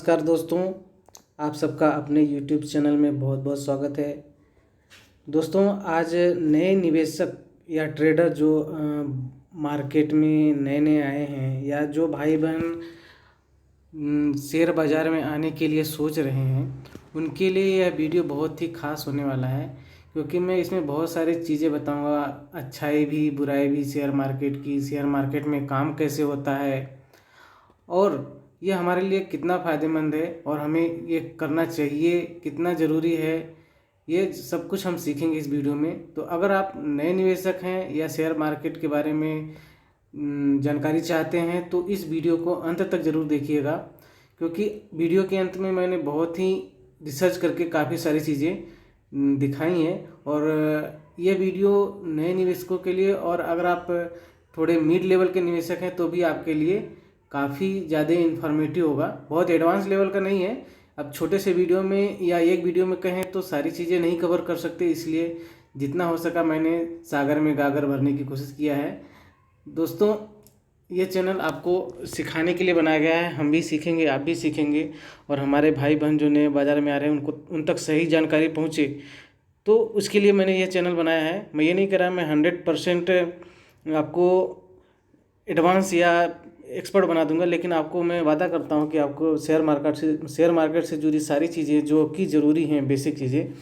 नमस्कार दोस्तों, आप सबका अपने YouTube चैनल में बहुत बहुत स्वागत है। दोस्तों, आज नए निवेशक या ट्रेडर जो मार्केट में नए नए आए हैं या जो भाई बहन शेयर बाज़ार में आने के लिए सोच रहे हैं, उनके लिए यह वीडियो बहुत ही खास होने वाला है, क्योंकि मैं इसमें बहुत सारी चीज़ें बताऊंगा, अच्छाई भी बुराई भी शेयर मार्केट की, शेयर मार्केट में काम कैसे होता है और ये हमारे लिए कितना फ़ायदेमंद है और हमें ये करना चाहिए, कितना ज़रूरी है, ये सब कुछ हम सीखेंगे इस वीडियो में। तो अगर आप नए निवेशक हैं या शेयर मार्केट के बारे में जानकारी चाहते हैं तो इस वीडियो को अंत तक ज़रूर देखिएगा, क्योंकि वीडियो के अंत में मैंने बहुत ही रिसर्च करके काफ़ी सारी चीज़ें दिखाई हैं और ये वीडियो नए निवेशकों के लिए और अगर आप थोड़े मिड लेवल के निवेशक हैं तो भी आपके लिए काफ़ी ज़्यादा इन्फॉर्मेटिव होगा। बहुत एडवांस लेवल का नहीं है। अब छोटे से वीडियो में या एक वीडियो में कहें तो सारी चीज़ें नहीं कवर कर सकते, इसलिए जितना हो सका मैंने सागर में गागर भरने की कोशिश किया है। दोस्तों, ये चैनल आपको सिखाने के लिए बनाया गया है, हम भी सीखेंगे, आप भी सीखेंगे और हमारे भाई बहन जो नए बाज़ार में आ रहे हैं उन तक सही जानकारी पहुँचे, तो उसके लिए मैंने ये चैनल बनाया है। मैं ये नहीं कह रहा मैं 100% आपको एडवांस या एक्सपर्ट बना दूंगा, लेकिन आपको मैं वादा करता हूँ कि आपको शेयर मार्केट से जुड़ी सारी चीज़ें जो कि ज़रूरी हैं, बेसिक चीज़ें,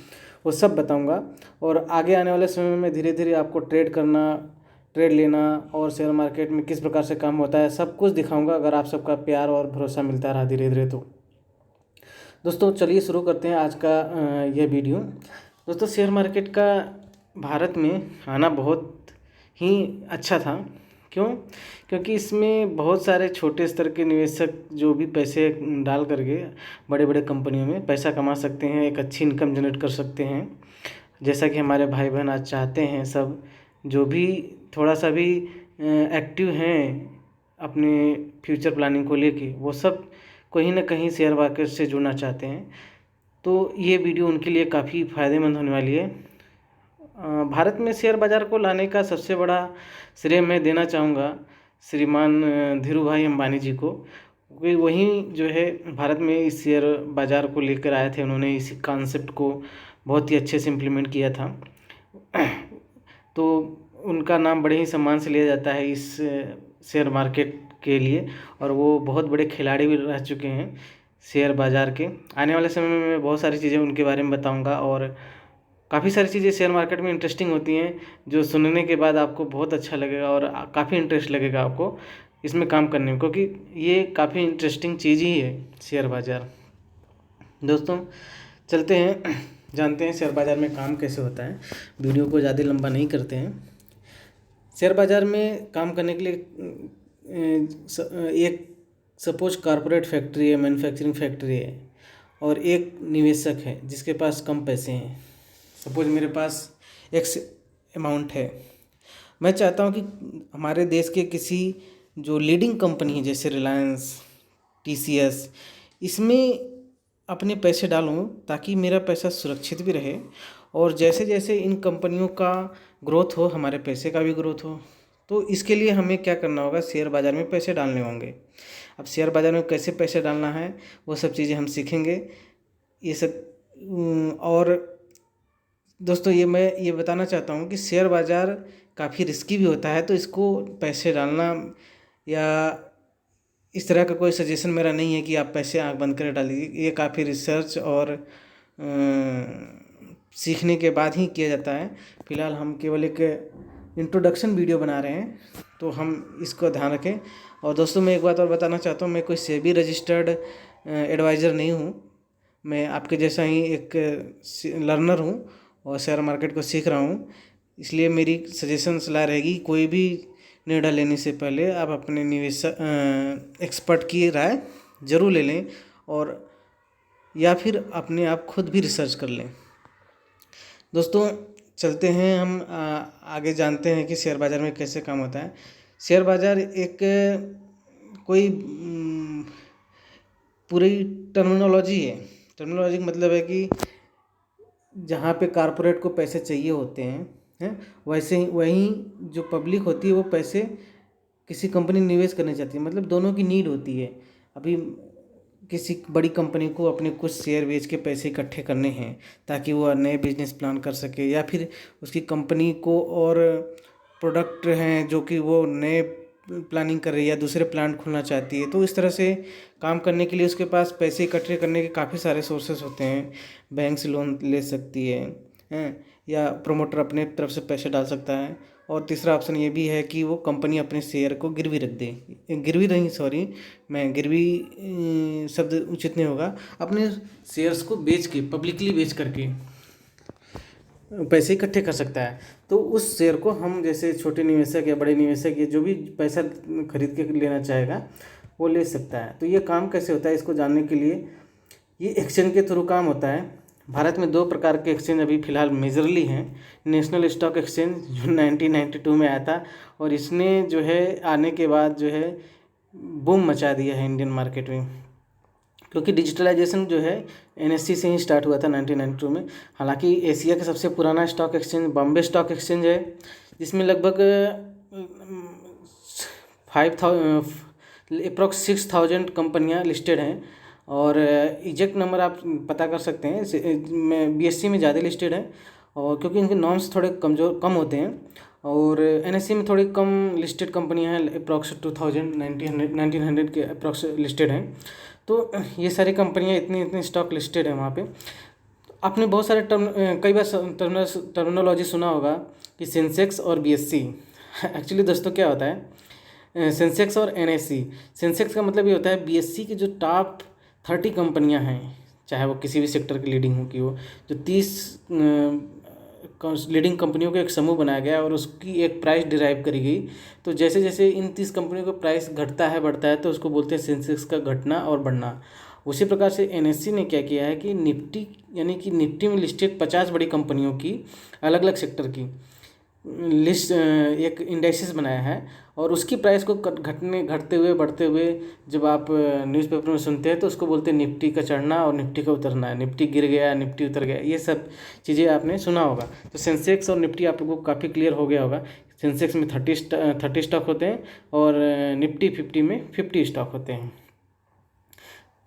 वो सब बताऊंगा। और आगे आने वाले समय में धीरे धीरे आपको ट्रेड लेना और शेयर मार्केट में किस प्रकार से काम होता है सब कुछ दिखाऊंगा, अगर आप सबका प्यार और भरोसा मिलता रहा धीरे धीरे तो। दोस्तों, चलिए शुरू करते हैं आज का यह वीडियो। दोस्तों, शेयर मार्केट का भारत में आना बहुत ही अच्छा था। क्यों? क्योंकि इसमें बहुत सारे छोटे स्तर के निवेशक जो भी पैसे डाल करके बड़े बड़े कंपनियों में पैसा कमा सकते हैं, एक अच्छी इनकम जनरेट कर सकते हैं। जैसा कि हमारे भाई बहन आज चाहते हैं, सब जो भी थोड़ा सा भी एक्टिव हैं अपने फ्यूचर प्लानिंग को लेके, वो सब कहीं ना कहीं शेयर मार्केट से जुड़ना चाहते हैं। तो ये वीडियो उनके लिए काफ़ी फ़ायदेमंद होने वाली है। भारत में शेयर बाज़ार को लाने का सबसे बड़ा श्रेय मैं देना चाहूँगा श्रीमान धीरू भाई अंबानी जी को, क्योंकि वही जो है भारत में इस शेयर बाज़ार को लेकर आए थे। उन्होंने इस कॉन्सेप्ट को बहुत ही अच्छे से इम्प्लीमेंट किया था। तो उनका नाम बड़े ही सम्मान से लिया जाता है इस शेयर मार्केट के लिए, और वो बहुत बड़े खिलाड़ी भी रह चुके हैं शेयर बाज़ार के। आने वाले समय में मैं बहुत सारी चीज़ें उनके बारे में बताऊंगा और काफ़ी सारी चीज़ें शेयर मार्केट में इंटरेस्टिंग होती हैं, जो सुनने के बाद आपको बहुत अच्छा लगेगा और काफ़ी इंटरेस्ट लगेगा आपको इसमें काम करने में, क्योंकि ये काफ़ी इंटरेस्टिंग चीज़ ही है शेयर बाज़ार। दोस्तों, चलते हैं, जानते हैं शेयर बाज़ार में काम कैसे होता है। वीडियो को ज़्यादा लंबा नहीं करते हैं। शेयर बाज़ार में काम करने के लिए एक सपोज कॉरपोरेट फैक्ट्री है, मैन्युफैक्चरिंग फैक्ट्री है, और एक निवेशक है जिसके पास कम पैसे हैं। सपोज मेरे पास एक्स अमाउंट है। मैं चाहता हूँ कि हमारे देश के किसी जो लीडिंग कंपनी है जैसे रिलायंस, TCS, इसमें अपने पैसे डालूँ ताकि मेरा पैसा सुरक्षित भी रहे, और जैसे जैसे इन कंपनियों का ग्रोथ हो हमारे पैसे का भी ग्रोथ हो। तो इसके लिए हमें क्या करना होगा, शेयर बाज़ार में पैसे डालने होंगे। अब शेयर बाज़ार में कैसे पैसे डालना है वो सब चीज़ें हम सीखेंगे, ये सब। और दोस्तों, मैं ये बताना चाहता हूँ कि शेयर बाज़ार काफ़ी रिस्की भी होता है, तो इसको पैसे डालना या इस तरह का कोई सजेशन मेरा नहीं है कि आप पैसे आंख बंद कर डालिए। ये काफ़ी रिसर्च और सीखने के बाद ही किया जाता है। फिलहाल हम केवल एक इंट्रोडक्शन वीडियो बना रहे हैं, तो हम इसको ध्यान रखें। और दोस्तों, मैं एक बात और बताना चाहता हूँ, मैं कोई सेबी रजिस्टर्ड एडवाइज़र नहीं हूँ। मैं आपके जैसा ही एक लर्नर हूँ और शेयर मार्केट को सीख रहा हूँ। इसलिए मेरी सजेशन सलाह रहेगी, कोई भी निर्णय लेने से पहले आप अपने एक्सपर्ट की राय ज़रूर ले लें, और या फिर अपने आप खुद भी रिसर्च कर लें। दोस्तों, चलते हैं, हम आगे जानते हैं कि शेयर बाज़ार में कैसे काम होता है। शेयर बाज़ार एक कोई पूरी टर्मिनोलॉजी है। टर्मिनोलॉजी का मतलब है कि जहाँ पे कॉरपोरेट को पैसे चाहिए होते हैं वैसे ही वहीं जो पब्लिक होती है वो पैसे किसी कंपनी में निवेश करना चाहती है, मतलब दोनों की नीड होती है। अभी किसी बड़ी कंपनी को अपने कुछ शेयर बेच के पैसे इकट्ठे करने हैं ताकि वो नए बिजनेस प्लान कर सके, या फिर उसकी कंपनी को और प्रोडक्ट हैं जो कि वो नए प्लानिंग कर रही है या दूसरे प्लांट खोलना चाहती है, तो इस तरह से काम करने के लिए उसके पास पैसे इकट्ठे करने के काफ़ी सारे सोर्सेस होते हैं। बैंक से लोन ले सकती है हैं, या प्रोमोटर अपने तरफ से पैसे डाल सकता है। और तीसरा ऑप्शन ये भी है कि वो कंपनी अपने शेयर को गिरवी रख दे, गिरवी नहीं, सॉरी, मैं गिरवी शब्द उचित नहीं होगा, अपने शेयर्स को बेच के, पब्लिकली बेच करके पैसे इकट्ठे कर सकता है। तो उस शेयर को हम जैसे छोटे निवेशक या बड़े निवेशक या जो भी पैसा खरीद के लेना चाहेगा वो ले सकता है। तो ये काम कैसे होता है इसको जानने के लिए, ये एक्सचेंज के थ्रू काम होता है। भारत में 2 प्रकार के एक्सचेंज अभी फ़िलहाल मेजरली हैं। नेशनल स्टॉक एक्सचेंज जो 1992 में आया था, और इसने जो है आने के बाद जो है बूम मचा दिया है इंडियन मार्केट में, क्योंकि डिजिटलाइजेशन जो है NSE से ही स्टार्ट हुआ था 1992 में। हालांकि एशिया का सबसे पुराना stock exchange Bombay stock exchange है, जिसमें लगभग 6,000 कंपनियां लिस्टेड हैं। और एग्जैक्ट नंबर आप पता कर सकते हैं, मैं BSE में ज़्यादा लिस्टेड है, और क्योंकि इनके नॉर्म्स थोड़े कम होते हैं। और NSE में थोड़ी कम लिस्टेड कंपनियां हैं, अप्रॉक्स 1900 के अप्रॉक्स लिस्टेड हैं। तो ये सारी कंपनियां इतनी स्टॉक लिस्टेड है वहाँ पे। आपने बहुत सारे कई बार टर्मिनोलॉजी सुना होगा कि सेंसेक्स और BSE। एक्चुअली दोस्तों क्या होता है, सेंसेक्स और NSE। सेंसेक्स का मतलब ये होता है BSE की जो टॉप 30 कंपनियां हैं, चाहे वो किसी भी सेक्टर की लीडिंग हो, कि वो जो 30 लीडिंग कंपनियों का एक समूह बनाया गया और उसकी एक प्राइस डिराइव करी गई। तो जैसे जैसे इन 30 कंपनियों का प्राइस घटता है बढ़ता है, तो उसको बोलते हैं सेंसेक्स का घटना और बढ़ना। उसी प्रकार से NSE ने क्या किया है कि निफ्टी, यानी कि निफ्टी में लिस्टेड 50 बड़ी कंपनियों की अलग अलग सेक्टर की लिस्ट एक इंडेक्सेस बनाया है, और उसकी प्राइस को घटते हुए बढ़ते हुए जब आप न्यूज़पेपर में सुनते हैं तो उसको बोलते हैं निफ्टी का चढ़ना और निफ्टी का उतरना है, निफ्टी गिर गया, निफ्टी उतर गया, ये सब चीज़ें आपने सुना होगा। तो सेंसेक्स और निफ्टी आप लोगों को काफ़ी क्लियर हो गया होगा। सेंसेक्स में 30 स्टॉक होते हैं और निफ्टी 50 में 50 स्टॉक होते हैं।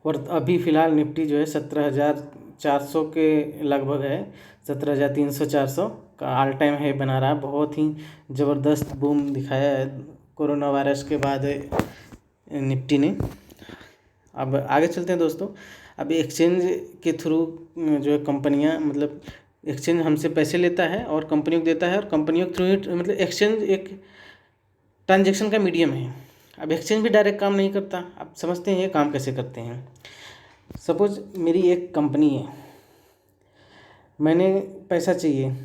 और अभी फ़िलहाल निफ्टी जो है 17,400 के लगभग है, 17,300-400 का ऑल टाइम हाई बना रहा है। बहुत ही ज़बरदस्त बूम दिखाया है कोरोना वायरस के बाद निफ्टी ने। अब आगे चलते हैं दोस्तों। अब एक्सचेंज के थ्रू जो है कंपनियां, मतलब एक्सचेंज हमसे पैसे लेता है और कंपनियों को देता है, और कंपनियों के थ्रू ही, मतलब एक्सचेंज एक ट्रांजैक्शन का मीडियम है। अब एक्सचेंज भी डायरेक्ट काम नहीं करता। आप समझते हैं ये काम कैसे करते हैं। सपोज मेरी एक कंपनी है, मैंने पैसा चाहिए,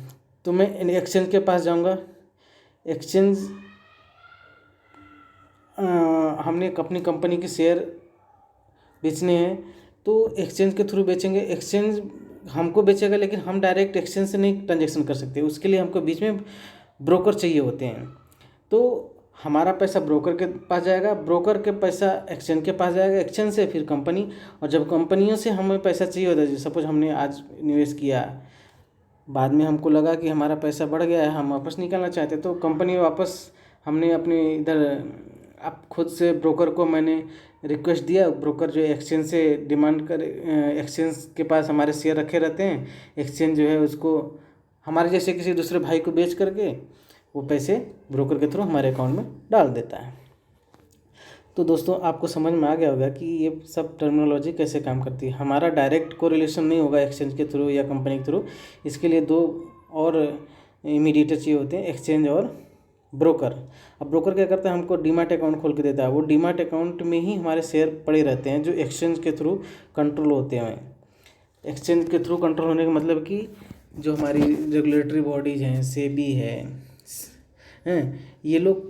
तो मैं एक्सचेंज के पास जाऊंगा। एक्सचेंज हमने अपनी कंपनी के शेयर बेचने हैं, तो एक्सचेंज के थ्रू बेचेंगे। एक्सचेंज हमको बेचेगा, लेकिन हम डायरेक्ट एक्सचेंज से नहीं ट्रांजैक्शन कर सकते, उसके लिए हमको बीच में ब्रोकर चाहिए होते हैं। तो हमारा पैसा ब्रोकर के पास जाएगा, ब्रोकर के पैसा एक्सचेंज के पास जाएगा, एक्सचेंज से फिर कंपनी, और जब कंपनियों से हमें पैसा चाहिए होता है, सपोज हमने आज निवेश किया, बाद में हमको लगा कि हमारा पैसा बढ़ गया है, हम वापस निकालना चाहते, तो कंपनी वापस, हमने अपने इधर आप खुद से ब्रोकर को मैंने रिक्वेस्ट दिया, ब्रोकर जो एक्सचेंज से डिमांड कर, एक्सचेंज के पास हमारे शेयर रखे रहते हैं, एक्सचेंज जो है उसको हमारे जैसे किसी दूसरे भाई को बेच करके वो पैसे ब्रोकर के थ्रू हमारे अकाउंट में डाल देता है। तो दोस्तों आपको समझ में आ गया होगा कि ये सब टर्मिनोलॉजी कैसे काम करती है। हमारा डायरेक्ट कोरिलेशन नहीं होगा एक्सचेंज के थ्रू या कंपनी के थ्रू, इसके लिए 2 और मीडिएटर चाहिए होते हैं, एक्सचेंज और ब्रोकर। अब ब्रोकर क्या करता है, हमको डीमैट अकाउंट खोल के देता है। वो डीमैट अकाउंट में ही हमारे शेयर पड़े रहते हैं जो एक्सचेंज के थ्रू कंट्रोल होते हैं। एक्सचेंज के थ्रू कंट्रोल होने का मतलब कि जो हमारी रेगुलेटरी बॉडीज़ हैं, सेबी हैं, ये लोग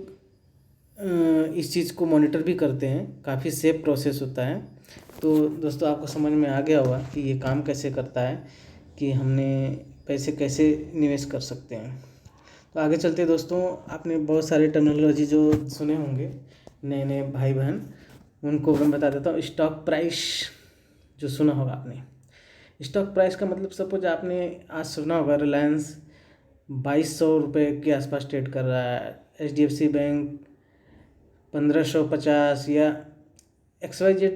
इस चीज़ को मॉनिटर भी करते हैं। काफ़ी सेफ प्रोसेस होता है। तो दोस्तों आपको समझ में आ गया होगा कि ये काम कैसे करता है, कि हमने पैसे कैसे निवेश कर सकते हैं। तो आगे चलते दोस्तों, आपने बहुत सारे टर्मिनोलॉजी जो सुने होंगे नए नए भाई बहन, उनको मैं बता देता हूँ। स्टॉक प्राइस जो सुना होगा आपने, स्टॉक प्राइस का मतलब, सपोज आपने आज सुना होगा रिलायंस 2200 रुपये के आसपास ट्रेड कर रहा है, HDFC बैंक 1550, या XYZ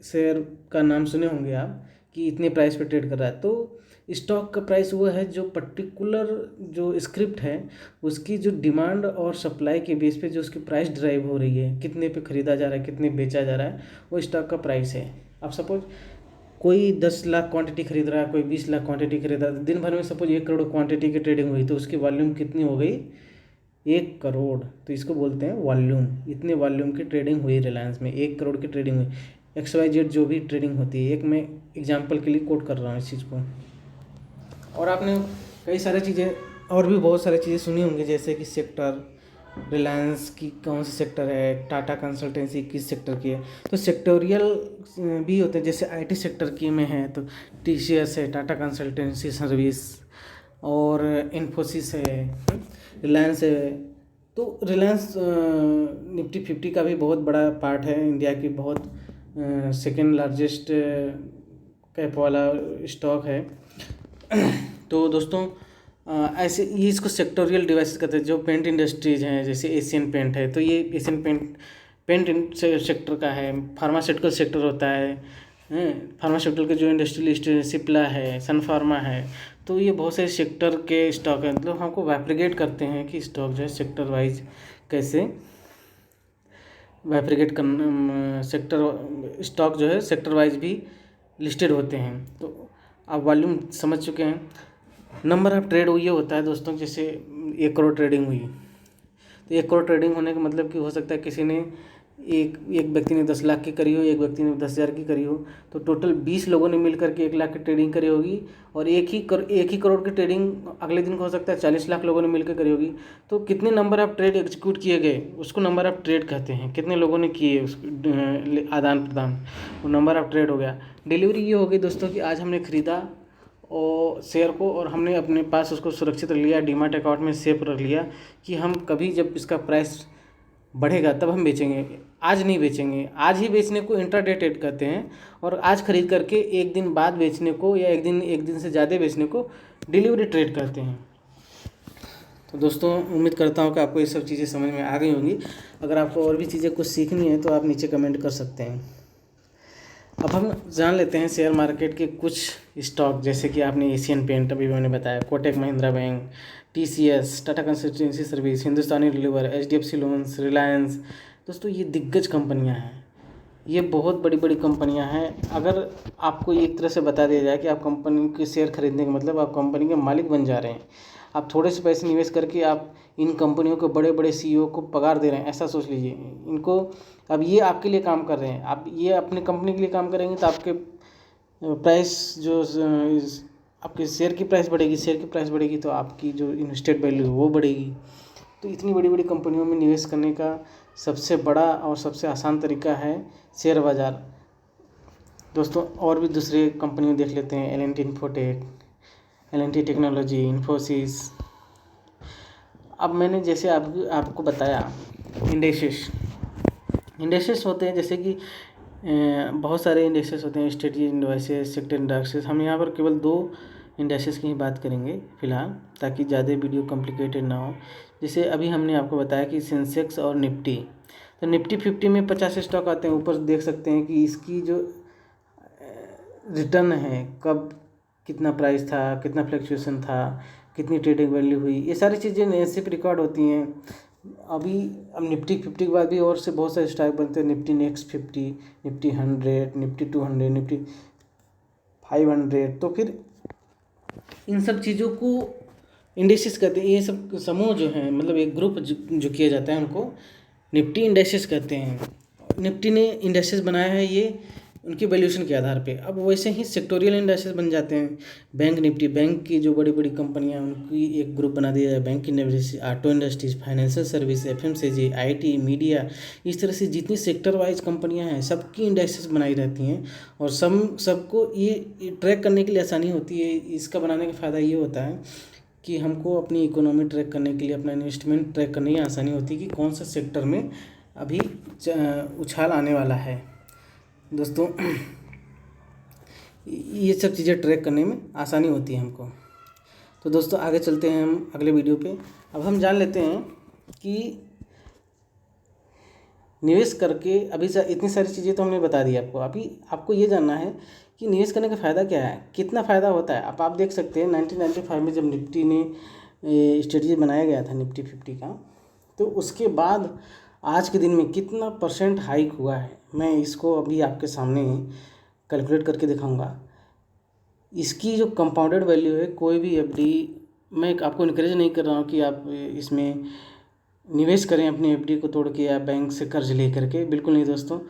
शेयर का नाम सुने होंगे आप कि इतने प्राइस पे ट्रेड कर रहा है। तो स्टॉक का प्राइस वो है जो पर्टिकुलर जो स्क्रिप्ट है उसकी जो डिमांड और सप्लाई के बेस पे जो उसकी प्राइस ड्राइव हो रही है, कितने पे खरीदा जा रहा है, कितने बेचा जा रहा है, वो स्टॉक का प्राइस है। अब सपोज कोई 10 लाख क्वांटिटी खरीद रहा है, कोई 20 लाख क्वांटिटी खरीद रहा है, दिन भर में सपोज 1 करोड़ क्वांटिटी की ट्रेडिंग हुई तो उसकी वॉल्यूम कितनी हो गई, 1 करोड़। तो इसको बोलते हैं वॉल्यूम। इतने वॉल्यूम की ट्रेडिंग हुई रिलायंस में, 1 करोड़ की ट्रेडिंग हुई। XYZ जो भी ट्रेडिंग होती है, एक मैं एग्जाम्पल के लिए कोट कर रहा हूँ इस चीज़ को। और आपने कई सारी चीज़ें और भी बहुत सारी चीज़ें सुनी होंगी, जैसे कि सेक्टर, रिलायंस की कौन सी सेक्टर है, टाटा कंसल्टेंसी किस सेक्टर की है। तो सेक्टोरियल भी होते हैं, जैसे IT सेक्टर की में है तो TCS है, टाटा कंसल्टेंसी सर्विस, और इन्फोसिस है, रिलायंस है। तो रिलायंस निफ्टी 50 का भी बहुत बड़ा पार्ट है, इंडिया की बहुत सेकेंड लार्जेस्ट कैप वाला स्टॉक है। तो दोस्तों ऐसे ये इसको सेक्टोरियल डिवाइसेस कहते हैं। जो पेंट इंडस्ट्रीज हैं जैसे एशियन पेंट है, तो ये एशियन पेंट सेक्टर का है। फार्मास्यूटिकल सेक्टर होता है, फार्मास्यूटिकल के जो इंडस्ट्रियलिस्ट सिप्ला है, सन फार्मा है। तो ये बहुत सारे सेक्टर के स्टॉक हैं। मतलब हमको वैप्रिगेट करते हैं कि स्टॉक जो है सेक्टर वाइज कैसे वैप्रिगेट करना, सेक्टर स्टॉक जो है सेक्टर वाइज भी लिस्टेड होते हैं। तो आप वॉल्यूम समझ चुके हैं। नंबर ऑफ ट्रेड ये होता है दोस्तों, जैसे 1 करोड़ ट्रेडिंग हुई तो 1 करोड़ ट्रेडिंग होने का मतलब कि हो सकता है किसी ने एक व्यक्ति ने 10 लाख की करी हो, एक व्यक्ति ने 10,000 की करी हो, तो टोटल 20 लोगों ने मिलकर के 1 लाख की ट्रेडिंग करी होगी। और एक ही करोड़ की ट्रेडिंग अगले दिन हो सकता है 40 लाख लोगों ने मिलकर करी होगी। तो कितने नंबर ऑफ ट्रेड एग्जीक्यूट किए गए उसको नंबर ऑफ ट्रेड कहते हैं। कितने लोगों ने किए उसको आदान प्रदान, वो नंबर ऑफ ट्रेड हो गया। डिलीवरी ये हो गई दोस्तों कि आज हमने खरीदा और शेयर को, और हमने अपने पास उसको सुरक्षित रख लिया, डीमैट अकाउंट में सेफ रख लिया कि हम कभी जब इसका प्राइस बढ़ेगा तब हम बेचेंगे, आज नहीं बेचेंगे। आज ही बेचने को इंट्राडे ट्रेड कहते हैं, और आज खरीद करके एक दिन बाद बेचने को या एक दिन से ज़्यादा बेचने को डिलीवरी ट्रेड कहते हैं। तो दोस्तों उम्मीद करता हूँ कि आपको ये सब चीज़ें समझ में आ गई होंगी। अगर आपको और भी चीज़ें कुछ सीखनी है तो आप नीचे कमेंट कर सकते हैं। अब हम जान लेते हैं शेयर मार्केट के कुछ स्टॉक, जैसे कि आपने एशियन पेंट अभी मैंने बताया, Kotak Mahindra bank, TCS, Tata consultancy service, Hindustani Unilever, HDFC loans, Reliance. दोस्तों ये दिग्गज कंपनियां हैं, ये बहुत बड़ी बड़ी कंपनियां हैं। अगर आपको एक तरह से बता दिया जाए कि आप कंपनी के शेयर खरीदने का मतलब आप कंपनी के मालिक बन जा रहे हैं। आप थोड़े से पैसे निवेश करके आप इन कंपनियों को बड़े बड़े CEO को पगार दे रहे हैं, ऐसा सोच लीजिए इनको। अब ये आपके लिए काम कर रहे हैं, आप ये अपने कंपनी के लिए काम करेंगे तो आपके प्राइस जो आपके शेयर की प्राइस बढ़ेगी, शेयर की प्राइस बढ़ेगी तो आपकी जो इन्वेस्टेड वैल्यू है वो बढ़ेगी। तो इतनी बड़ी बड़ी कंपनियों में निवेश करने का सबसे बड़ा और सबसे आसान तरीका है शेयर बाज़ार। दोस्तों और भी दूसरे कंपनियों देख लेते हैं, L&T infotech, L&T technology, Infosys. अब मैंने जैसे आपको बताया इंडेक्सेस होते हैं, जैसे कि बहुत सारे इंडेक्सेस होते हैं, स्ट्रेटजी इंडेक्सेस, सेक्टर इंडेक्सेस। हम यहाँ पर केवल 2 इंडेक्सेस की ही बात करेंगे फिलहाल, ताकि ज़्यादा वीडियो कॉम्प्लिकेटेड ना हो। जैसे अभी हमने आपको बताया कि सेंसेक्स और निफ्टी, तो निफ्टी 50 में 50 स्टॉक आते हैं। ऊपर देख सकते हैं कि इसकी जो रिटर्न है, कब कितना प्राइस था, कितना फ्लक्चुएशन था, कितनी ट्रेडिंग वैल्यू हुई, ये सारी चीज़ें ऐसे रिकॉर्ड होती हैं। अब निफ्टी 50 के बाद भी और से बहुत सारे स्टॉक बनते हैं, Nifty next 50, Nifty 100, Nifty 200, Nifty 500। तो फिर इन सब चीज़ों को इंडेक्सेस कहते हैं। ये सब समूह जो हैं, मतलब एक ग्रुप जो किया जाता है उनको निफ्टी इंडेक्सेस कहते हैं। निफ्टी ने इंडेक्सेस बनाया है ये उनकी वैल्यूएशन के आधार पे। अब वैसे ही सेक्टोरियल इंडेक्सेस बन जाते हैं। बैंक निफ्टी, बैंक की जो बड़ी बड़ी कंपनियां उनकी एक ग्रुप बना दिया है, bank industries, auto industries, financial service, FMCG, IT, media. इस तरह से जितनी सेक्टर वाइज कंपनियां हैं सबकी इंडेक्सेस बनाई रहती हैं, और सबको ये ट्रैक करने के लिए आसानी होती है। इसका बनाने का फ़ायदा ये होता है कि हमको अपनी इकोनॉमी ट्रैक करने के लिए, अपना इन्वेस्टमेंट ट्रैक करने की आसानी होती है कि कौन सा सेक्टर में अभी उछाल आने वाला है। दोस्तों ये सब चीज़ें ट्रैक करने में आसानी होती है हमको। तो दोस्तों आगे चलते हैं हम अगले वीडियो पे। अब हम जान लेते हैं कि निवेश करके अभी से इतनी सारी चीज़ें तो हमने बता दी आपको। अभी आपको ये जानना है कि निवेश करने का फ़ायदा क्या है, कितना फ़ायदा होता है। अब आप देख सकते हैं 1995 में जब निफ्टी ने स्ट्रेटजी बनाया गया था निफ्टी 50 का, तो उसके बाद आज के दिन में कितना परसेंट हाइक हुआ है, मैं इसको अभी आपके सामने कैलकुलेट करके दिखाऊंगा। इसकी जो कंपाउंडेड वैल्यू है, कोई भी एफडी, मैं आपको इनकरेज नहीं कर रहा हूँ कि आप इसमें निवेश करें अपनी एफडी को तोड़ के या बैंक से कर्ज ले करके, बिल्कुल नहीं दोस्तों।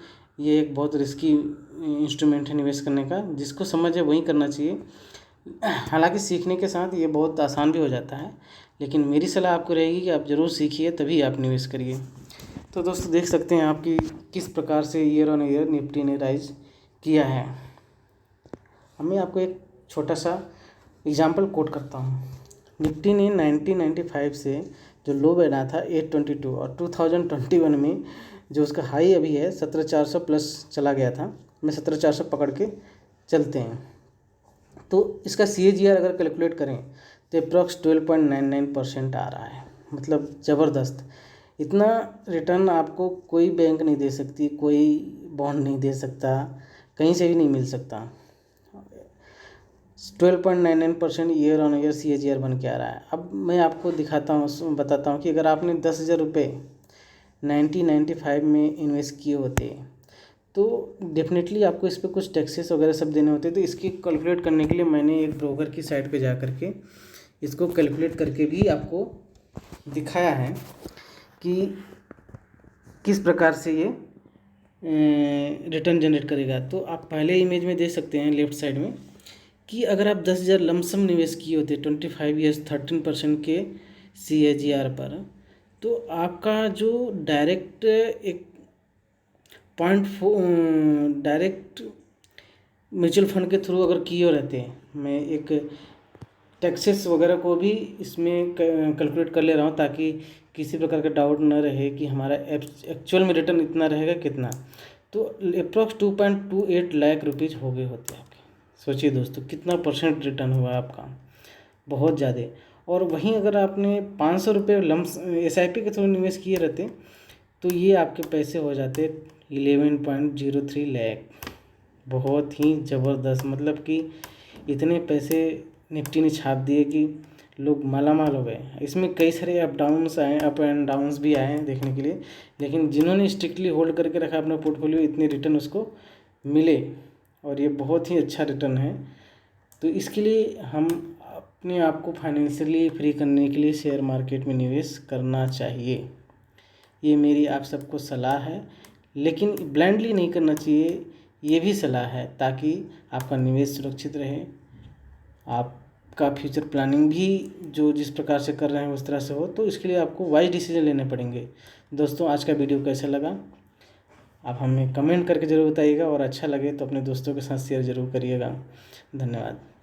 ये एक बहुत रिस्की इंस्ट्रूमेंट है निवेश करने का, जिसको समझ है वही करना चाहिए। हालांकि सीखने के साथ ये बहुत आसान भी हो जाता है, लेकिन मेरी सलाह आपको रहेगी कि आप ज़रूर सीखिए तभी आप निवेश करिए। तो दोस्तों देख सकते हैं आपकी किस प्रकार से ईयर ऑन ईयर निफ्टी ने राइज किया है। मैं आपको एक छोटा सा एग्जाम्पल कोट करता हूँ। निफ्टी ने 1995 से जो लो बना था 822 और 2021 में जो उसका हाई अभी है 17,400 प्लस चला गया था। मैं 17,400 पकड़ के चलते हैं, तो इसका CAGR अगर कैलकुलेट करें तो अप्रॉक्स 12.99% आ रहा है। मतलब ज़बरदस्त, इतना रिटर्न आपको कोई बैंक नहीं दे सकती, कोई बॉन्ड नहीं दे सकता, कहीं से भी नहीं मिल सकता। 12.99% ईयर ऑन ईयर CAGR बन के आ रहा है। अब मैं आपको बताता हूँ कि अगर आपने 10,000 रुपये 1995 में इन्वेस्ट किए होते तो डेफिनेटली आपको इस पर कुछ टैक्सेस वगैरह सब देने होते। तो इसकी कैलकुलेट करने के लिए मैंने एक ब्रोकर की साइट पे जा करके इसको कैलकुलेट करके भी आपको दिखाया है कि किस प्रकार से ये रिटर्न जनरेट करेगा। तो आप पहले इमेज में देख सकते हैं लेफ्ट साइड में कि अगर आप 10,000 लमसम निवेश किए होते 25 ईयर्स 13% के CAGR पर, तो आपका जो डायरेक्ट एक डायरेक्ट म्यूचुअल फंड के थ्रू अगर किए रहते हैं, मैं एक टैक्सेस वगैरह को भी इसमें कैलकुलेट कर ले रहा हूँ ताकि किसी प्रकार का डाउट न रहे कि हमारा एक्चुअल में रिटर्न इतना रहेगा कितना। तो अप्रॉक्स 2.28 लाख रुपीज़ हो गए होते हैं आपके। सोचिए दोस्तों कितना परसेंट रिटर्न हुआ आपका, बहुत ज़्यादा। और वहीं अगर आपने 500 रुपये SIP के थ्रू निवेश किए रहते तो ये आपके पैसे हो जाते 11.03 लाख। बहुत ही ज़बरदस्त, मतलब कि इतने पैसे निफ्टी ने छाप दिए कि लोग मालामाल हो गए। इसमें कई सारे अप एंड डाउन्स भी आए हैं देखने के लिए, लेकिन जिन्होंने स्ट्रिक्टली होल्ड करके रखा अपना पोर्टफोलियो, इतने रिटर्न उसको मिले और ये बहुत ही अच्छा रिटर्न है। तो इसके लिए हम अपने आप को फाइनेंशियली फ्री करने के लिए शेयर मार्केट में निवेश करना चाहिए। ये मेरी आप सबको सलाह है, लेकिन ब्लाइंडली नहीं करना चाहिए, ये भी सलाह है ताकि आपका निवेश सुरक्षित रहे, आपका फ्यूचर प्लानिंग भी जो जिस प्रकार से कर रहे हैं उस तरह से हो। तो इसके लिए आपको वाइज डिसीजन लेने पड़ेंगे। दोस्तों आज का वीडियो कैसा लगा आप हमें कमेंट करके ज़रूर बताइएगा, और अच्छा लगे तो अपने दोस्तों के साथ शेयर ज़रूर करिएगा। धन्यवाद।